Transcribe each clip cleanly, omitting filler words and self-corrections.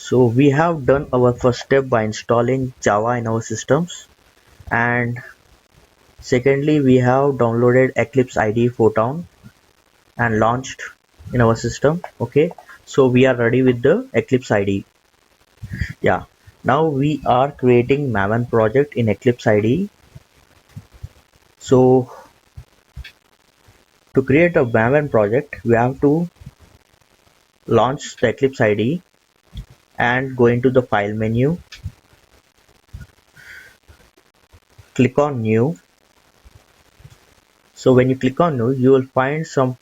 So we have done our first step by installing Java in our systems, and secondly we have downloaded Eclipse IDE 4town and launched in our system. Okay, so we are ready with the Eclipse IDE. Yeah, now we are creating Maven project in Eclipse IDE. So to create a Maven project, we have to launch the Eclipse IDE and go into the file menu, click on new. So when you click on new, you will find some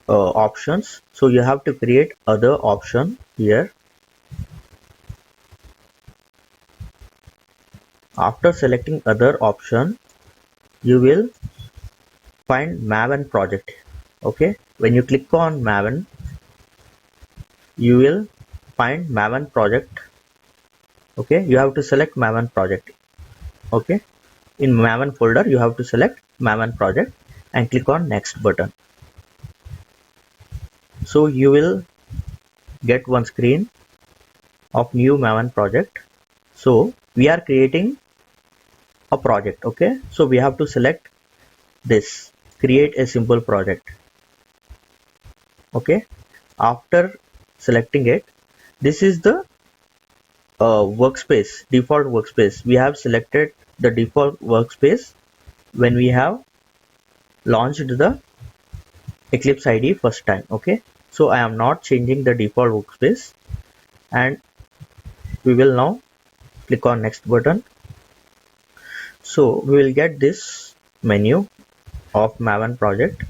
options. So you have to create other option here. After selecting other option, you will find Maven project. Okay, when you click on Maven, you will find Maven project. Okay, you have to select Maven project. Okay, in Maven folder you have to select Maven project and click on next button. So you will get one screen of new Maven project. So we are creating a project. Okay, so we have to select this, create a simple project. Okay, after selecting it, this is the workspace, default workspace. We have selected the default workspace when we have launched the Eclipse IDE first time. Okay, so I am not changing the default workspace, and we will now click on next button. So we will get this menu of Maven project.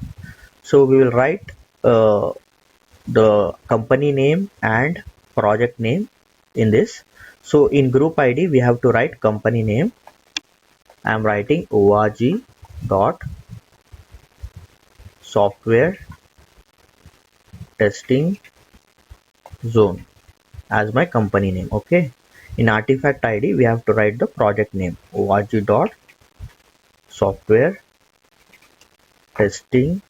So we will write the company name and project name in this. So in group ID we have to write company name. I am writing org dot software testing zone as my company name. Okay, in artifact ID we have to write the project name, org dot software testing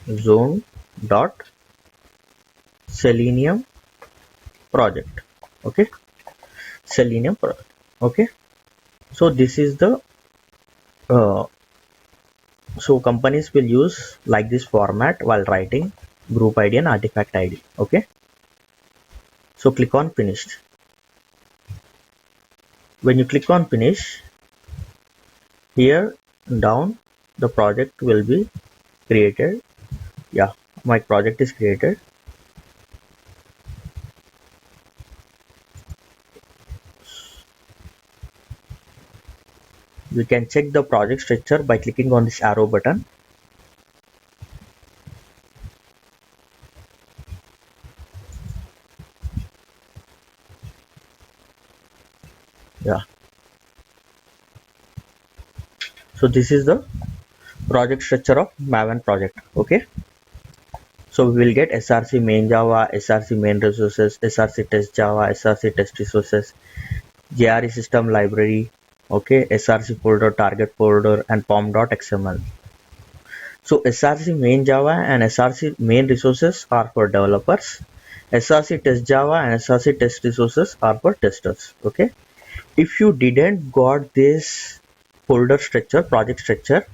zone dot selenium project. Okay, selenium project. Okay, so this is the so companies will use like this format while writing group ID and artifact ID. Okay, so click on finished. When you click on finish, here down the project will be created. Yeah, my project is created. We can check the project structure by clicking on this arrow button. Yeah, so this is the project structure of Maven project. Okay, so we will get src main Java, src main resources, src test Java, src test resources, JRE system library, okay, src folder, target folder, and pom.xml. So src main Java and src main resources are for developers. src test Java and src test resources are for testers. Okay, if you didn't got this folder structure, project structure,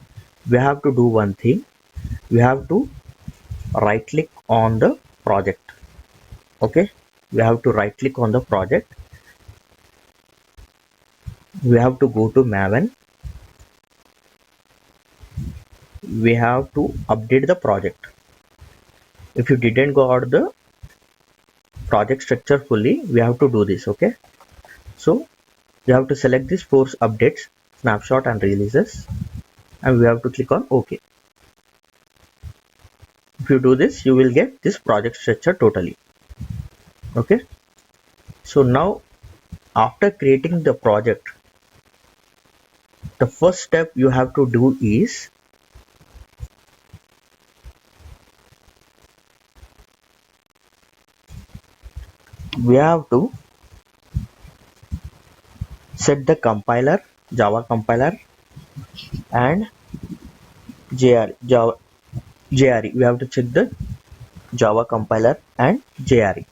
we have to do one thing. We have to right click on the project. Okay, we have to right click on the project. We have to go to Maven. We have to update the project. If you didn't go out the project structure fully, we have to do this. Okay, so you have to select this force updates, snapshot and releases, and we have to click on OK. If you do this, you will get this project structure totally. Okay, so now after creating the project, the first step you have to do is we have to set the compiler, Java compiler, and Java, JRE. We have to check the Java compiler and JRE.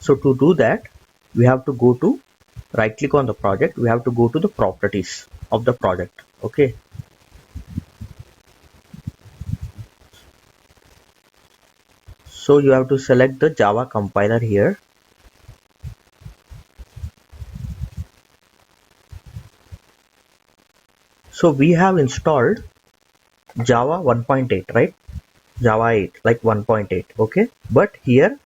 So to do that, we have to go to right click on the project. We have to go to the properties of the project. Okay. So you have to select the Java compiler here. So we have installed Java 1.8, right? Java 8, like 1.8. Okay. But here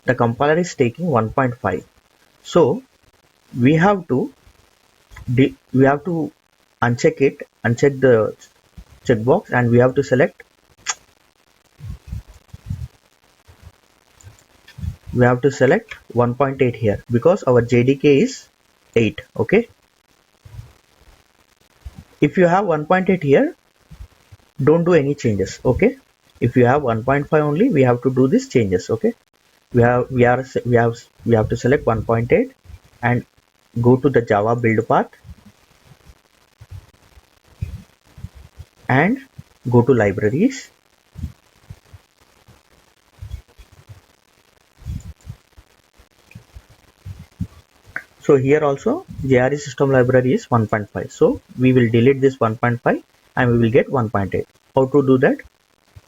the compiler is taking 1.5. So we have to uncheck it, uncheck the checkbox, and we have to select. We have to select 1.8 here because our JDK is 8. Okay. If you have 1.8 here, don't do any changes. Okay. If you have 1.5 only, we have to do these changes. Okay. We have to select 1.8 and go to the Java build path and go to libraries. So here also JRE system library is 1.5. So we will delete this 1.5 and we will get 1.8. How to do that?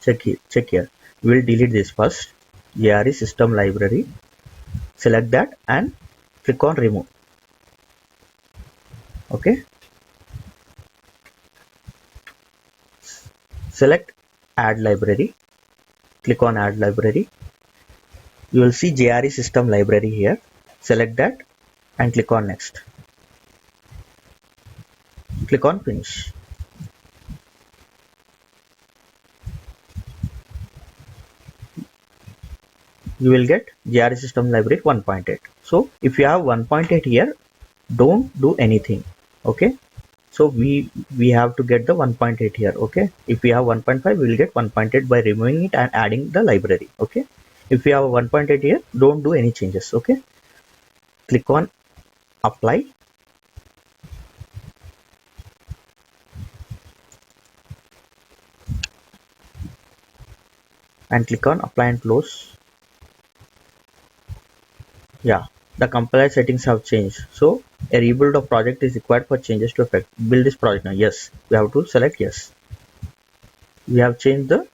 Check here. We will delete this first. JRE system library. Select that and click on remove. Okay. Select add library. Click on add library. You will see JRE system library here. Select that and click on next. Click on finish. You will get JRE system library 1.8. So if you have 1.8 here, don't do anything. Okay. So we have to get the 1.8 here. Okay. If we have 1.5, we will get 1.8 by removing it and adding the library. Okay. If we have 1.8 here, don't do any changes. Okay. Click on apply. And click on apply and close. Yeah, the compiler settings have changed. So a rebuild of project is required for changes to effect. Build this project now. Yes, we have to select yes. We have changed the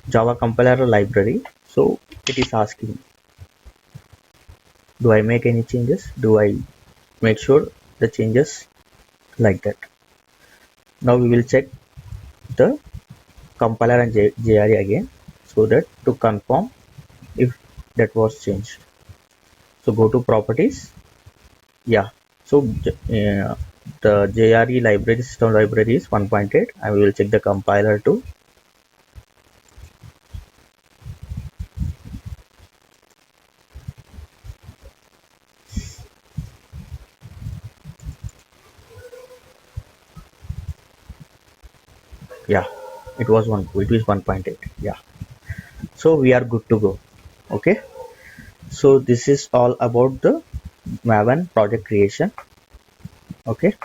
Java compiler library. So it is asking, do I make any changes? Do I make sure the changes like that? Now we will check the compiler and JRE again so that to confirm if that was changed. So go to properties. Yeah. So the JRE library system library is 1.8. I will check the compiler too. Yeah, it was 1.8. Yeah. So we are good to go. Okay. So this is all about the Maven project creation. Okay.